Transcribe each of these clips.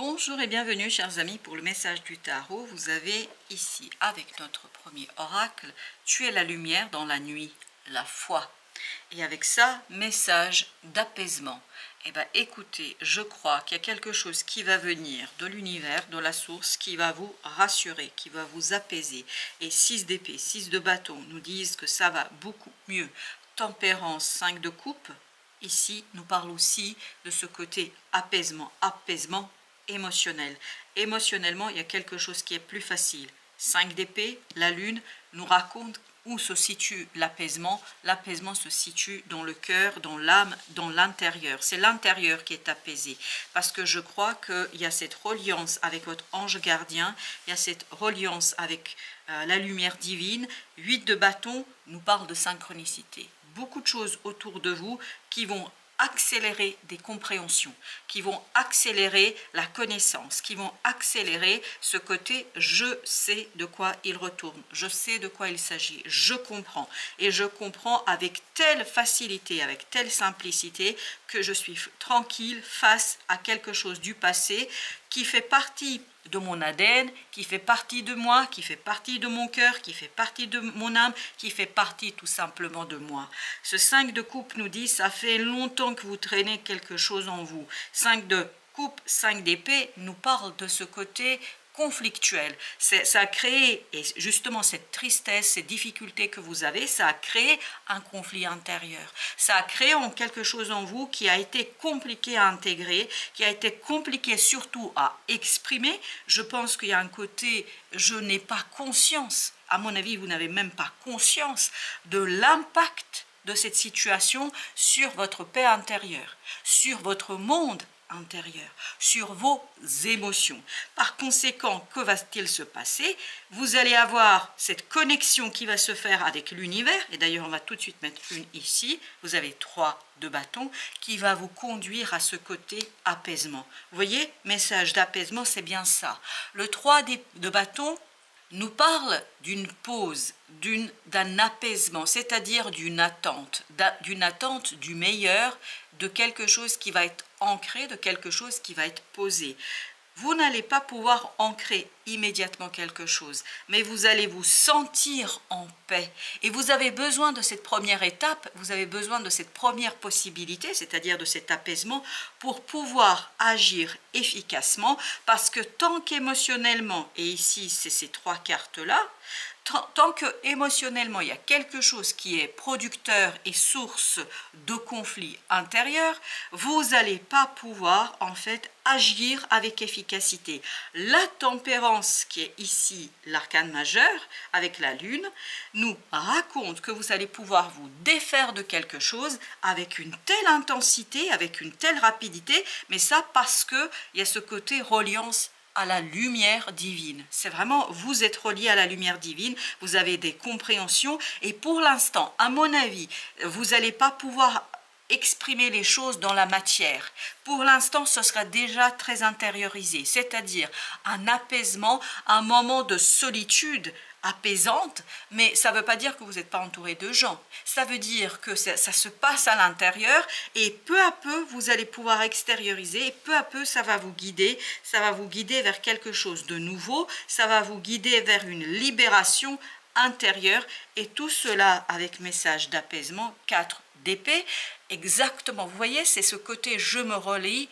Bonjour et bienvenue chers amis pour le message du tarot. Vous avez ici avec notre premier oracle, tu es la lumière dans la nuit, la foi. Et avec ça, message d'apaisement. Eh bien écoutez, je crois qu'il y a quelque chose qui va venir de l'univers, de la source, qui va vous rassurer, qui va vous apaiser. Et 6 d'épée, 6 de bâton nous disent que ça va beaucoup mieux. Tempérance, 5 de coupe. Ici, nous parle aussi de ce côté apaisement, apaisement émotionnel. Émotionnellement, il y a quelque chose qui est plus facile. 5 d'épée, la lune nous raconte où se situe l'apaisement. L'apaisement se situe dans le cœur, dans l'âme, dans l'intérieur. C'est l'intérieur qui est apaisé. Parce que je crois qu'il y a cette reliance avec votre ange gardien, il y a cette reliance avec la lumière divine. 8 de bâton nous parle de synchronicité. Beaucoup de choses autour de vous qui vont accélérer des compréhensions, qui vont accélérer la connaissance, qui vont accélérer ce côté « je sais de quoi il retourne, je sais de quoi il s'agit, je comprends ». Et je comprends avec telle facilité, avec telle simplicité que je suis tranquille face à quelque chose du passé qui fait partie de mon ADN, qui fait partie de moi, qui fait partie de mon cœur, qui fait partie de mon âme, qui fait partie tout simplement de moi. Ce 5 de coupe nous dit, ça fait longtemps que vous traînez quelque chose en vous. 5 de coupe, 5 d'épée nous parle de ce côté conflictuel. Ça a créé, et justement cette tristesse, ces difficultés que vous avez, ça a créé un conflit intérieur. Ça a créé quelque chose en vous qui a été compliqué à intégrer, qui a été compliqué surtout à exprimer. Je pense qu'il y a un côté, je n'ai pas conscience, à mon avis, vous n'avez même pas conscience de l'impact de cette situation sur votre paix intérieure, sur votre monde intérieur, sur vos émotions. Par conséquent, que va-t-il se passer? Vous allez avoir cette connexion qui va se faire avec l'univers, et d'ailleurs on va tout de suite mettre une ici, vous avez 3 de bâton, qui va vous conduire à ce côté apaisement. Vous voyez, message d'apaisement, c'est bien ça. Le 3 de bâton nous parle d'une pause, d'un apaisement, c'est-à-dire d'une attente du meilleur, de quelque chose qui va être ancré, de quelque chose qui va être posé. Vous n'allez pas pouvoir ancrer immédiatement quelque chose, mais vous allez vous sentir en paix. Et vous avez besoin de cette première étape, vous avez besoin de cette première possibilité, c'est-à-dire de cet apaisement, pour pouvoir agir efficacement, parce que tant qu'émotionnellement, et ici c'est ces 3 cartes-là, tant que émotionnellement il y a quelque chose qui est producteur et source de conflits intérieurs, vous n'allez pas pouvoir en fait agir avec efficacité. La tempérance qui est ici l'arcane majeur avec la lune nous raconte que vous allez pouvoir vous défaire de quelque chose avec une telle intensité, avec une telle rapidité, mais ça parce qu'il y a ce côté reliance à la lumière divine. C'est vraiment, vous êtes relié à la lumière divine, vous avez des compréhensions et pour l'instant, à mon avis, vous n'allez pas pouvoir exprimer les choses dans la matière. Pour l'instant, ce sera déjà très intériorisé, c'est-à-dire un apaisement, un moment de solitude apaisante, mais ça ne veut pas dire que vous n'êtes pas entouré de gens. Ça veut dire que ça se passe à l'intérieur et peu à peu, vous allez pouvoir extérioriser et peu à peu, ça va vous guider vers quelque chose de nouveau, ça va vous guider vers une libération intérieure et tout cela avec message d'apaisement, 4 d'épée. Exactement, vous voyez, c'est ce côté je me relie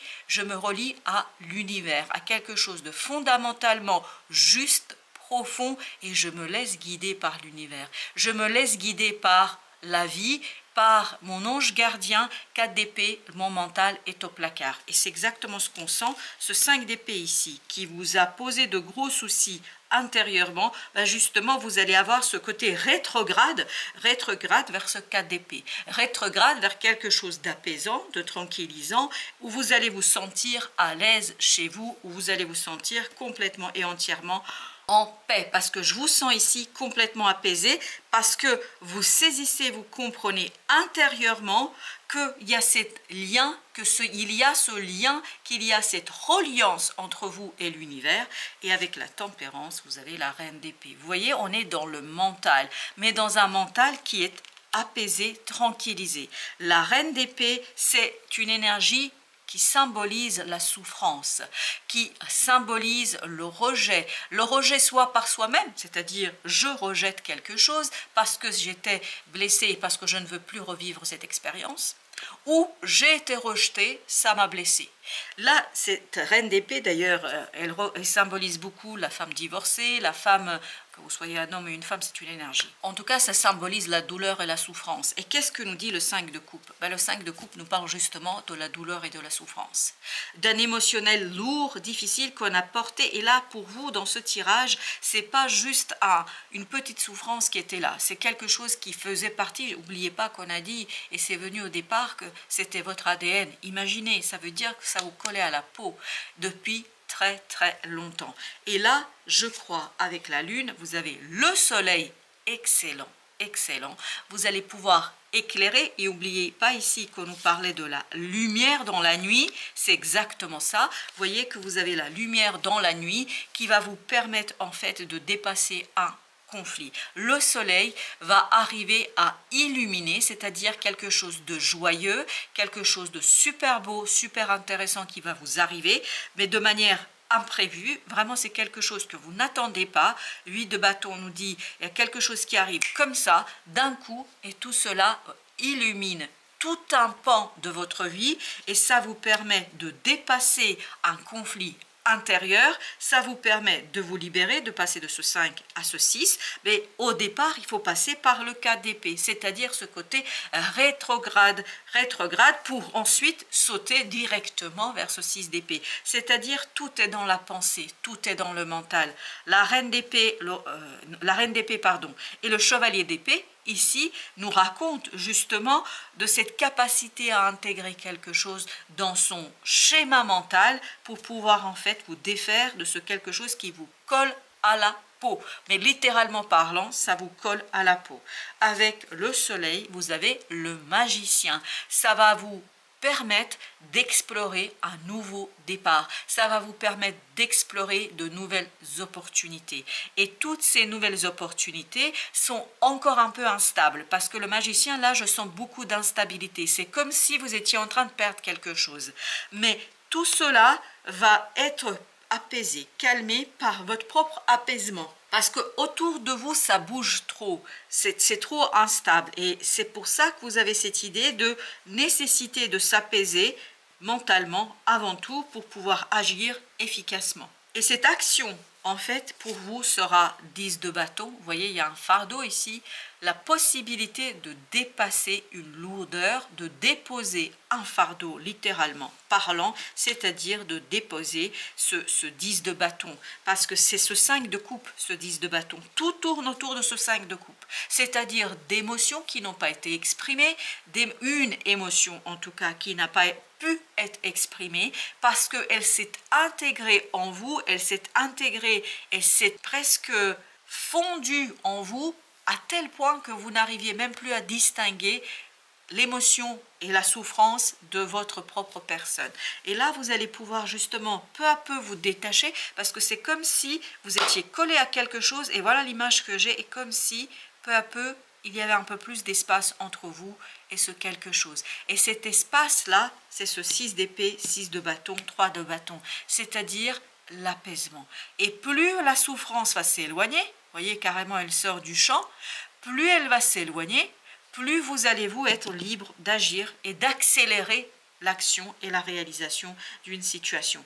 à l'univers, à quelque chose de fondamentalement juste, profond, et je me laisse guider par l'univers. Je me laisse guider par la vie, par mon ange gardien. 4 d'épée, mon mental est au placard. Et c'est exactement ce qu'on sent, ce 5 d'épée ici, qui vous a posé de gros soucis intérieurement, ben justement vous allez avoir ce côté rétrograde vers ce 4 d'épée, rétrograde vers quelque chose d'apaisant, de tranquillisant, où vous allez vous sentir à l'aise chez vous, où vous allez vous sentir complètement et entièrement en paix, parce que je vous sens ici complètement apaisé, parce que vous saisissez, vous comprenez intérieurement qu'il y a ce lien, qu'il y a cette reliance entre vous et l'univers. Et avec la tempérance, vous avez la reine d'épée. Vous voyez, on est dans le mental, mais dans un mental qui est apaisé, tranquillisé. La reine d'épée, c'est une énergie qui symbolise la souffrance, qui symbolise le rejet soit par soi-même, c'est-à-dire je rejette quelque chose parce que j'étais blessée et parce que je ne veux plus revivre cette expérience, ou j'ai été rejetée, ça m'a blessée. Là, cette reine d'épée, d'ailleurs, elle symbolise beaucoup la femme divorcée, la femme, que vous soyez un homme ou une femme, c'est une énergie. En tout cas, ça symbolise la douleur et la souffrance. Et qu'est-ce que nous dit le 5 de coupe? Le 5 de coupe nous parle justement de la douleur et de la souffrance. D'un émotionnel lourd, difficile qu'on a porté. Et là, pour vous, dans ce tirage, c'est pas juste une petite souffrance qui était là. C'est quelque chose qui faisait partie. N'oubliez pas qu'on a dit, et c'est venu au départ, que c'était votre ADN. Imaginez, ça veut dire que ça vous collait à la peau depuis très très longtemps. Et là, je crois, avec la lune, vous avez le soleil excellent, excellent. Vous allez pouvoir éclairer, et n'oubliez pas ici qu'on nous parlait de la lumière dans la nuit, c'est exactement ça. Vous voyez que vous avez la lumière dans la nuit qui va vous permettre en fait de dépasser un conflit. Le soleil va arriver à illuminer, c'est-à-dire quelque chose de joyeux, quelque chose de super beau, super intéressant qui va vous arriver, mais de manière imprévue. Vraiment, c'est quelque chose que vous n'attendez pas. 8 de bâton nous dit, il y a quelque chose qui arrive comme ça, d'un coup, et tout cela illumine tout un pan de votre vie, et ça vous permet de dépasser un conflit intérieur, ça vous permet de vous libérer, de passer de ce 5 à ce 6, mais au départ, il faut passer par le 4 d'épée, c'est-à-dire ce côté rétrograde pour ensuite sauter directement vers ce 6 d'épée, c'est-à-dire tout est dans la pensée, tout est dans le mental. La reine d'épée, et le chevalier d'épée, ici, nous raconte justement de cette capacité à intégrer quelque chose dans son schéma mental pour pouvoir en fait vous défaire de ce quelque chose qui vous colle à la peau. Mais littéralement parlant, ça vous colle à la peau. Avec le soleil, vous avez le magicien. Ça va vous permettre d'explorer un nouveau départ. Ça va vous permettre d'explorer de nouvelles opportunités. Et toutes ces nouvelles opportunités sont encore un peu instables parce que le magicien, là, je sens beaucoup d'instabilité. C'est comme si vous étiez en train de perdre quelque chose. Mais tout cela va être apaisé, calmé par votre propre apaisement. Parce que autour de vous, ça bouge trop, c'est trop instable. Et c'est pour ça que vous avez cette idée de nécessité de s'apaiser mentalement avant tout pour pouvoir agir efficacement. Et cette action, en fait, pour vous sera 10 de bâton. Vous voyez, il y a un fardeau ici. La possibilité de dépasser une lourdeur, de déposer un fardeau, littéralement parlant, c'est-à-dire de déposer ce 10 de bâton. Parce que c'est ce 5 de coupe, ce 10 de bâton. Tout tourne autour de ce 5 de coupe. C'est-à-dire d'émotions qui n'ont pas été exprimées, une émotion en tout cas qui n'a pas pu être exprimée parce qu'elle s'est intégrée en vous, elle s'est intégrée, elle s'est presque fondue en vous à tel point que vous n'arriviez même plus à distinguer l'émotion et la souffrance de votre propre personne. Et là, vous allez pouvoir justement peu à peu vous détacher parce que c'est comme si vous étiez collé à quelque chose et voilà l'image que j'ai, et comme si peu à peu il y avait un peu plus d'espace entre vous et ce quelque chose. Et cet espace-là, c'est ce 6 d'épée, 6 de bâton, 3 de bâton, c'est-à-dire l'apaisement. Et plus la souffrance va s'éloigner, vous voyez carrément elle sort du champ, plus elle va s'éloigner, plus vous allez vous être libre d'agir et d'accélérer l'action et la réalisation d'une situation.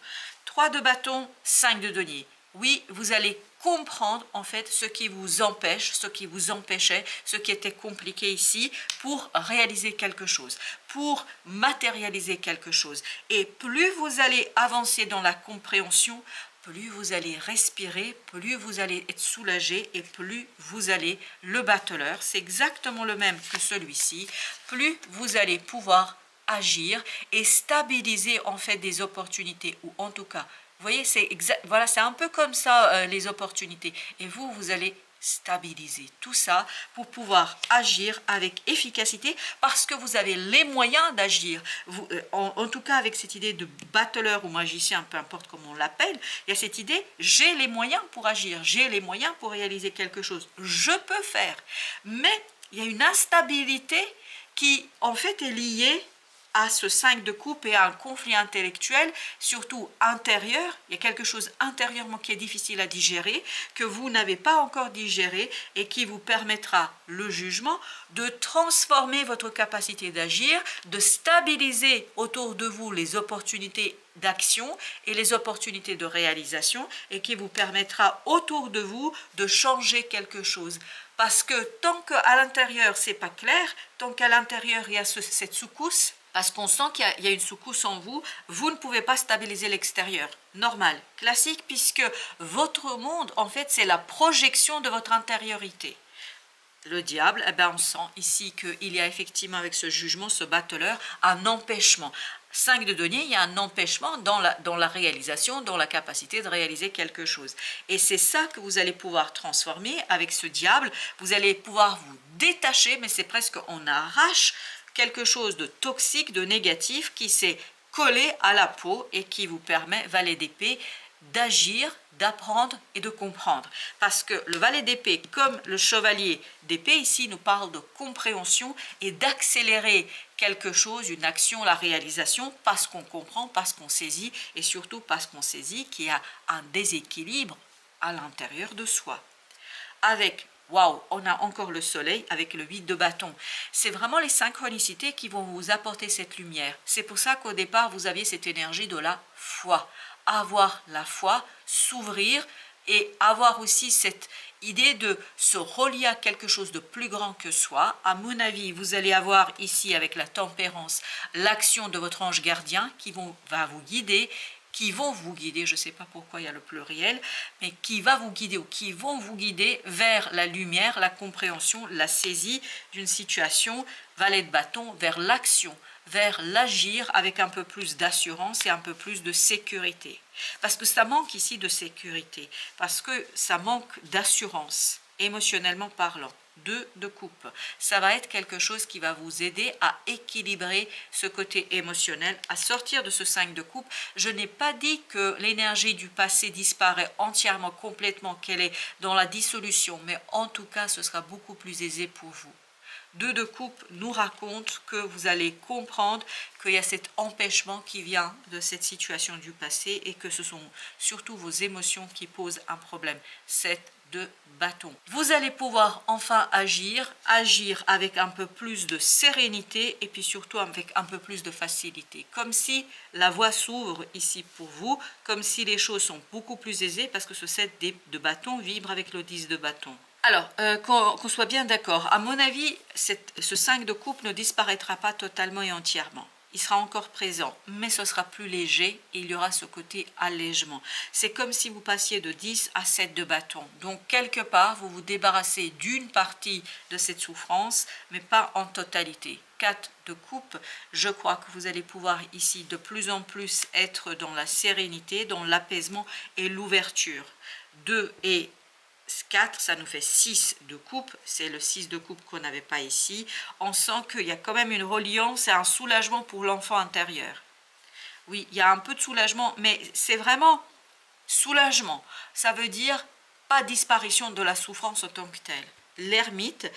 3 de bâton, 5 de denier. Oui, vous allez comprendre en fait ce qui vous empêche, ce qui vous empêchait, ce qui était compliqué ici pour réaliser quelque chose, pour matérialiser quelque chose. Et plus vous allez avancer dans la compréhension, plus vous allez respirer, plus vous allez être soulagé et plus vous allez, le battleur, c'est exactement le même que celui-ci, plus vous allez pouvoir agir et stabiliser en fait des opportunités, ou en tout cas, vous voyez, c'est voilà, c'est un peu comme ça les opportunités. Et vous, vous allez stabiliser tout ça pour pouvoir agir avec efficacité parce que vous avez les moyens d'agir. En tout cas, avec cette idée de battleur ou magicien, peu importe comment on l'appelle, il y a cette idée, j'ai les moyens pour agir, j'ai les moyens pour réaliser quelque chose. Je peux faire. Mais il y a une instabilité qui, en fait, est liée à ce 5 de coupe et à un conflit intellectuel, surtout intérieur. Il y a quelque chose intérieurement qui est difficile à digérer, que vous n'avez pas encore digéré et qui vous permettra, le jugement, de transformer votre capacité d'agir, de stabiliser autour de vous les opportunités d'action et les opportunités de réalisation et qui vous permettra autour de vous de changer quelque chose. Parce que tant qu'à l'intérieur c'est pas clair, tant qu'à l'intérieur il y a cette secousse, parce qu'on sent qu'il y a une secousse en vous, vous ne pouvez pas stabiliser l'extérieur. Normal, classique, puisque votre monde, en fait, c'est la projection de votre intériorité. Le diable, eh ben, on sent ici qu'il y a effectivement avec ce jugement, ce battleur, un empêchement. 5 de denier, il y a un empêchement dans la réalisation, dans la capacité de réaliser quelque chose. Et c'est ça que vous allez pouvoir transformer avec ce diable. Vous allez pouvoir vous détacher, mais c'est presque on arrache quelque chose de toxique, de négatif qui s'est collé à la peau et qui vous permet, valet d'épée, d'agir, d'apprendre et de comprendre. Parce que le valet d'épée, comme le chevalier d'épée, ici nous parle de compréhension et d'accélérer quelque chose, une action, la réalisation, parce qu'on comprend, parce qu'on saisit et surtout parce qu'on saisit qu'il y a un déséquilibre à l'intérieur de soi. Avec waouh, on a encore le soleil avec le 8 de bâton. C'est vraiment les synchronicités qui vont vous apporter cette lumière. C'est pour ça qu'au départ, vous aviez cette énergie de la foi. Avoir la foi, s'ouvrir et avoir aussi cette idée de se relier à quelque chose de plus grand que soi. À mon avis, vous allez avoir ici avec la tempérance l'action de votre ange gardien qui va vous guider, qui vont vous guider, je ne sais pas pourquoi il y a le pluriel, mais qui va vous guider ou qui vont vous guider vers la lumière, la compréhension, la saisie d'une situation, valet de bâton, vers l'action, vers l'agir avec un peu plus d'assurance et un peu plus de sécurité. Parce que ça manque ici de sécurité, parce que ça manque d'assurance, émotionnellement parlant. 2 de coupe. Ça va être quelque chose qui va vous aider à équilibrer ce côté émotionnel, à sortir de ce 5 de coupe. Je n'ai pas dit que l'énergie du passé disparaît entièrement, complètement, qu'elle est dans la dissolution, mais en tout cas, ce sera beaucoup plus aisé pour vous. 2 de coupe nous raconte que vous allez comprendre qu'il y a cet empêchement qui vient de cette situation du passé et que ce sont surtout vos émotions qui posent un problème. 7 de bâton. Vous allez pouvoir enfin agir avec un peu plus de sérénité et puis surtout avec un peu plus de facilité. Comme si la voie s'ouvre ici pour vous, comme si les choses sont beaucoup plus aisées parce que ce 7 de bâton vibre avec le 10 de bâton. Alors, qu'on soit bien d'accord, à mon avis, ce 5 de coupe ne disparaîtra pas totalement et entièrement. Il sera encore présent, mais ce sera plus léger et il y aura ce côté allègement. C'est comme si vous passiez de 10 à 7 de bâton. Donc, quelque part, vous vous débarrassez d'une partie de cette souffrance, mais pas en totalité. 4 de coupe, je crois que vous allez pouvoir ici de plus en plus être dans la sérénité, dans l'apaisement et l'ouverture. 2 et 4, ça nous fait 6 de coupe, c'est le 6 de coupe qu'on n'avait pas ici. On sent qu'il y a quand même une reliance et un soulagement pour l'enfant intérieur. Oui, il y a un peu de soulagement, mais c'est vraiment soulagement. Ça veut dire pas disparition de la souffrance en tant que telle. L'ermite,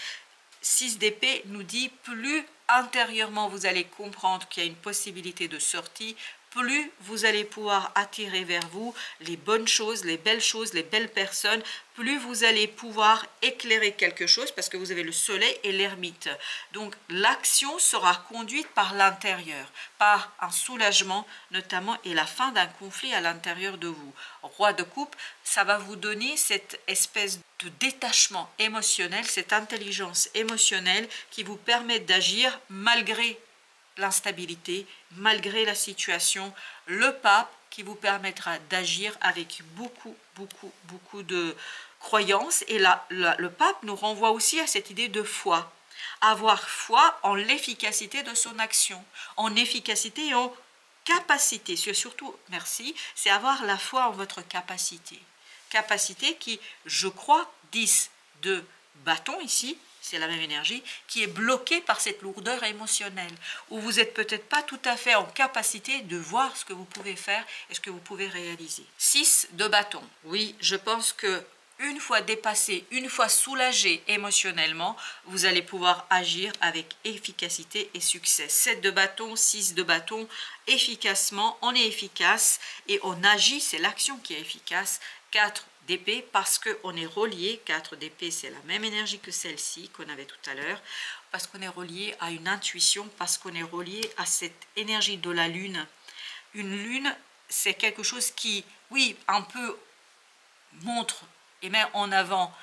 6 d'épée, nous dit plus intérieurement vous allez comprendre qu'il y a une possibilité de sortie, plus vous allez pouvoir attirer vers vous les bonnes choses, les belles personnes, plus vous allez pouvoir éclairer quelque chose parce que vous avez le soleil et l'ermite. Donc l'action sera conduite par l'intérieur, par un soulagement notamment et la fin d'un conflit à l'intérieur de vous. Roi de coupe, ça va vous donner cette espèce de détachement émotionnel, cette intelligence émotionnelle qui vous permet d'agir malgré l'instabilité, malgré la situation, le pape qui vous permettra d'agir avec beaucoup de croyances. Et là, le pape nous renvoie aussi à cette idée de foi. Avoir foi en l'efficacité de son action, en efficacité et en capacité. Surtout, merci, c'est avoir la foi en votre capacité. Capacité qui, je crois, 10 de bâton ici, c'est la même énergie, qui est bloquée par cette lourdeur émotionnelle, où vous n'êtes peut-être pas tout à fait en capacité de voir ce que vous pouvez faire et ce que vous pouvez réaliser. 6 de bâton. Oui, je pense que une fois dépassé, une fois soulagé émotionnellement, vous allez pouvoir agir avec efficacité et succès. 7 de bâton, 6 de bâton, efficacement, on est efficace et on agit, c'est l'action qui est efficace. 4 d'épée parce qu'on est relié, 4 d'épée c'est la même énergie que celle-ci qu'on avait tout à l'heure, parce qu'on est relié à une intuition, parce qu'on est relié à cette énergie de la lune. Une lune, c'est quelque chose qui, oui, un peu montre et met en avant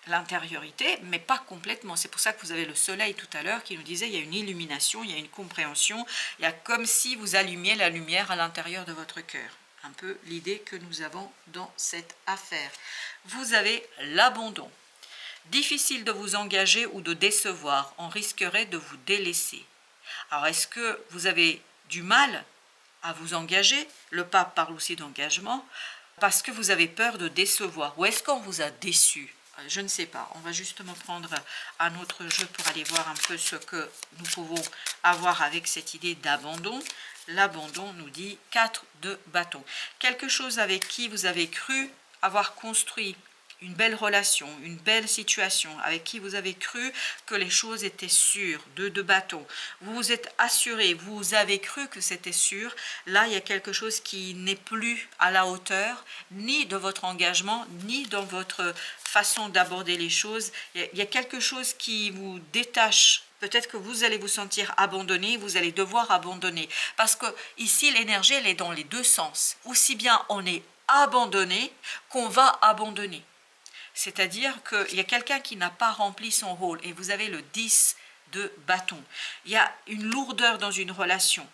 l'intériorité, mais pas complètement. C'est pour ça que vous avez le soleil tout à l'heure qui nous disait il y a une illumination, il y a une compréhension, il y a comme si vous allumiez la lumière à l'intérieur de votre cœur. Un peu l'idée que nous avons dans cette affaire. Vous avez l'abandon. Difficile de vous engager ou de décevoir, on risquerait de vous délaisser. Alors est-ce que vous avez du mal à vous engager? Le pape parle aussi d'engagement. Parce que vous avez peur de décevoir. Ou est-ce qu'on vous a déçu? Je ne sais pas. On va justement prendre un autre jeu pour aller voir un peu ce que nous pouvons avoir avec cette idée d'abandon. L'abandon nous dit 4 de bâton. Quelque chose avec qui vous avez cru avoir construit une belle relation, une belle situation, avec qui vous avez cru que les choses étaient sûres, 2 de bâton. Vous vous êtes assuré, vous avez cru que c'était sûr. Là, il y a quelque chose qui n'est plus à la hauteur, ni de votre engagement, ni dans votre façon d'aborder les choses. Il y a quelque chose qui vous détache. Peut-être que vous allez vous sentir abandonné, vous allez devoir abandonner. Parce que ici, l'énergie, elle est dans les deux sens. Aussi bien on est abandonné qu'on va abandonner. C'est-à-dire qu'il y a quelqu'un qui n'a pas rempli son rôle et vous avez le 10 de bâton. Il y a une lourdeur dans une relation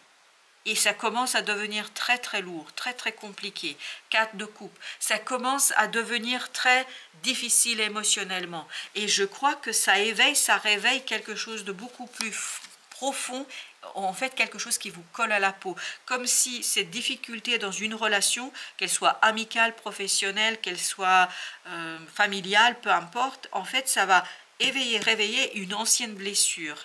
et ça commence à devenir très très lourd, très très compliqué. 4 de coupe, ça commence à devenir très difficile émotionnellement et je crois que ça réveille quelque chose de beaucoup plus profond, en fait quelque chose qui vous colle à la peau, comme si cette difficulté dans une relation, qu'elle soit amicale, professionnelle, qu'elle soit familiale, peu importe, en fait ça va réveiller une ancienne blessure.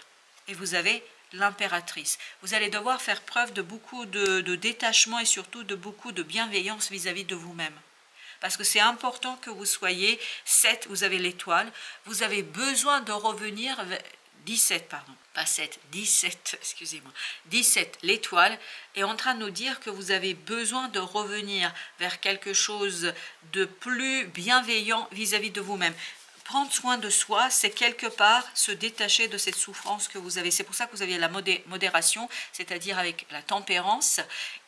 Et vous avez l'impératrice. Vous allez devoir faire preuve de beaucoup de détachement et surtout de beaucoup de bienveillance vis-à-vis de vous-même. Parce que c'est important que vous soyez 7, vous avez l'étoile, vous avez besoin de revenir 17, pardon, pas 7, 17, excusez-moi, 17, l'étoile, est en train de nous dire que vous avez besoin de revenir vers quelque chose de plus bienveillant vis-à-vis de vous-même. Prendre soin de soi, c'est quelque part se détacher de cette souffrance que vous avez. C'est pour ça que vous aviez la modération, c'est-à-dire avec la tempérance,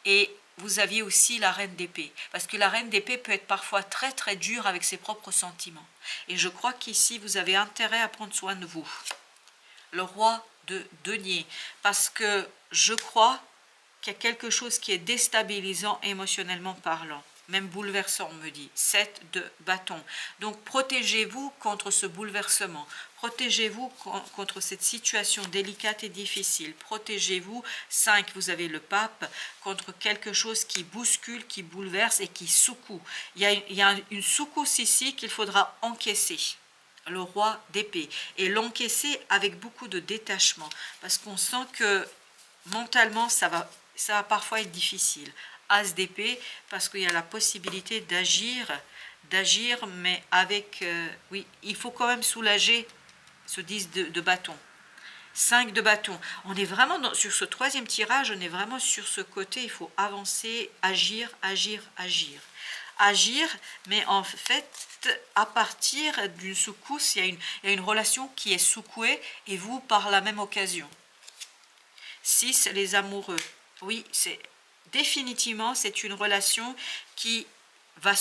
et vous aviez aussi la reine d'épée. Parce que la reine d'épée peut être parfois très très dure avec ses propres sentiments. Et je crois qu'ici, vous avez intérêt à prendre soin de vous. Le roi de denier, parce que je crois qu'il y a quelque chose qui est déstabilisant émotionnellement parlant, même bouleversant, on me dit. 7 de bâton. Donc protégez-vous contre ce bouleversement, protégez-vous contre cette situation délicate et difficile, protégez-vous. 5, vous avez le pape, contre quelque chose qui bouscule, qui bouleverse et qui secoue. Il y a une secousse ici qu'il faudra encaisser. Le roi d'épée, et l'encaisser avec beaucoup de détachement, parce qu'on sent que mentalement ça va parfois être difficile. As d'épée, parce qu'il y a la possibilité d'agir, mais avec, oui, il faut quand même soulager ce 10 de bâton. 5 de bâton, on est vraiment sur ce troisième tirage, on est vraiment sur ce côté, il faut avancer, agir, mais en fait, à partir d'une secousse, il y a une relation qui est secouée, et vous, par la même occasion. 6, les amoureux. Oui, définitivement, c'est une relation qui va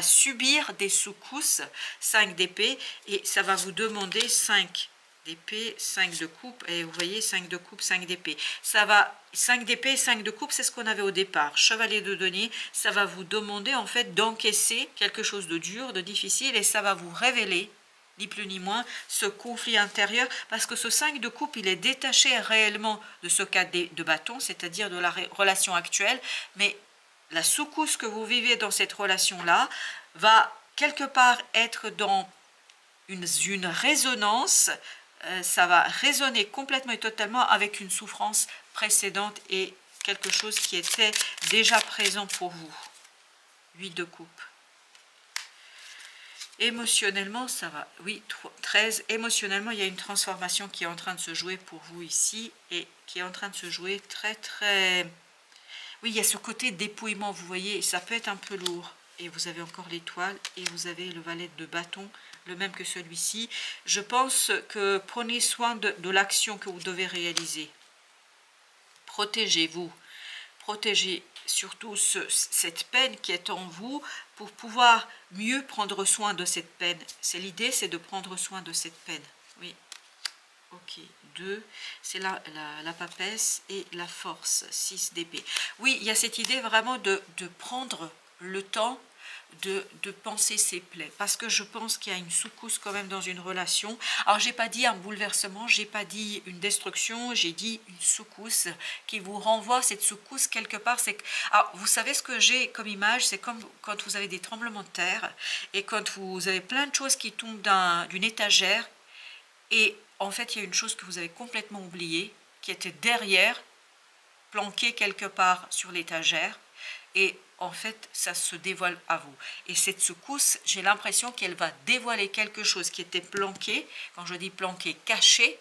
subir des secousses, 5 d'épée, et ça va vous demander 5 d'épée, 5 de coupe, et vous voyez 5 de coupe, 5 d'épée. Ça va 5 d'épée, 5 de coupe, c'est ce qu'on avait au départ. Chevalier de denier, ça va vous demander en fait d'encaisser quelque chose de dur, de difficile, et ça va vous révéler, ni plus ni moins, ce conflit intérieur, parce que ce 5 de coupe, il est détaché réellement de ce 4 de bâton, c'est-à-dire de la relation actuelle, mais la secousse que vous vivez dans cette relation-là va quelque part être dans une résonance, ça va résonner complètement et totalement avec une souffrance précédente et quelque chose qui était déjà présent pour vous. 8 de coupe. Émotionnellement, ça va. Oui, 13. Émotionnellement, il y a une transformation qui est en train de se jouer pour vous ici et qui est en train de se jouer très, très... Oui, il y a ce côté dépouillement, vous voyez, ça peut être un peu lourd. Et vous avez encore l'étoile et vous avez le valet de bâton, le même que celui-ci. Je pense que prenez soin de l'action que vous devez réaliser. Protégez-vous. Protégez surtout cette peine qui est en vous pour pouvoir mieux prendre soin de cette peine. C'est l'idée, c'est de prendre soin de cette peine. Oui. Ok, 2, c'est la papesse et la force, 6 d'épée. Oui, il y a cette idée vraiment de prendre le temps de penser ses plaies, parce que je pense qu'il y a une secousse quand même dans une relation. Alors, j'ai pas dit un bouleversement, j'ai pas dit une destruction, j'ai dit une secousse qui vous renvoie, cette secousse quelque part. Alors, vous savez ce que j'ai comme image, c'est comme quand vous avez des tremblements de terre et quand vous avez plein de choses qui tombent d'une étagère. Et en fait, il y a une chose que vous avez complètement oubliée, qui était derrière, planquée quelque part sur l'étagère. Et en fait, ça se dévoile à vous. Et cette secousse, j'ai l'impression qu'elle va dévoiler quelque chose qui était planqué, quand je dis planqué, caché,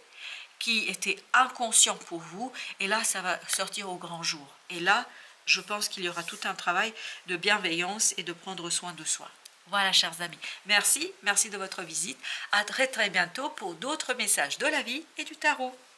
qui était inconscient pour vous. Et là, ça va sortir au grand jour. Et là, je pense qu'il y aura tout un travail de bienveillance et de prendre soin de soi. Voilà, chers amis. Merci de votre visite. À très très bientôt pour d'autres messages de la vie et du tarot.